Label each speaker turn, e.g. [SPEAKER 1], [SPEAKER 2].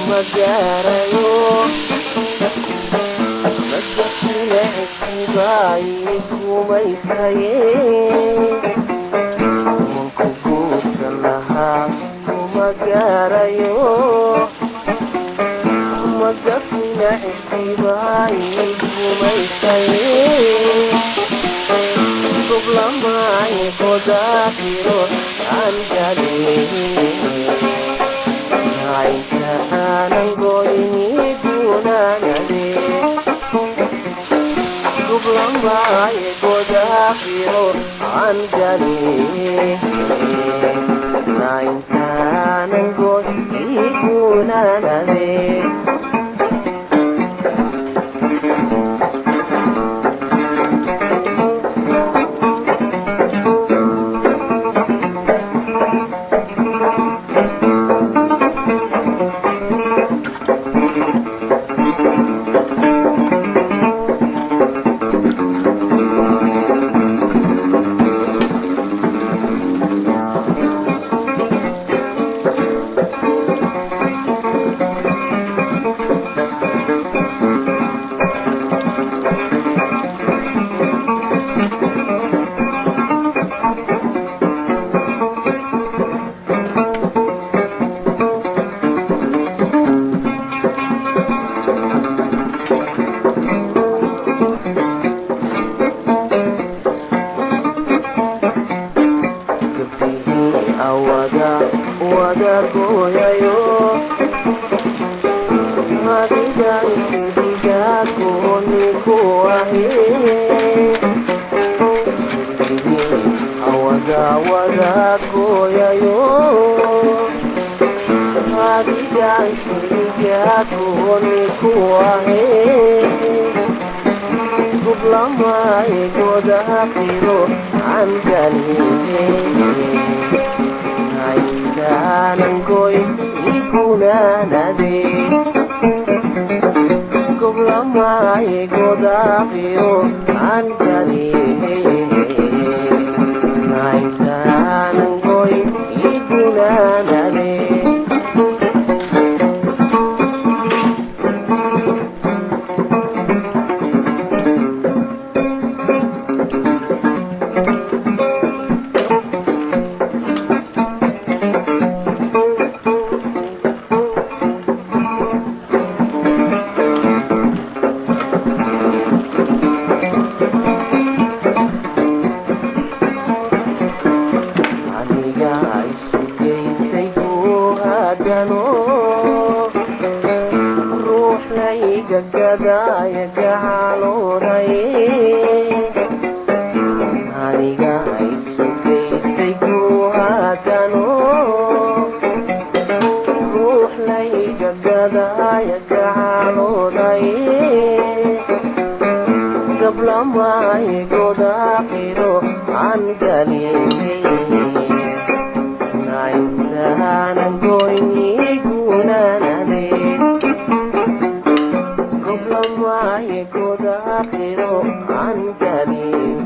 [SPEAKER 1] magarayo madakina ibayi kumaysaye munkuguusan lahaa kumagarayo madakina ibayi kumaysaye goblamay kodakiro anjali nangoini gunanade gublambay godakiro anjali nangoini gunanade wada goyayo madigan diga koni kuahe wada goyayo madigan diga koni kuahe goblamay godakiro anjali nangoini gunanade goblamay godakiro anjali nangoini gunanade ruux layga gadaya gacalooday aniga isugaysay guhadano ruux layga gadaya gacalooday gablamay godakiro angaliyay nangoini gunanade daakhiro aan galin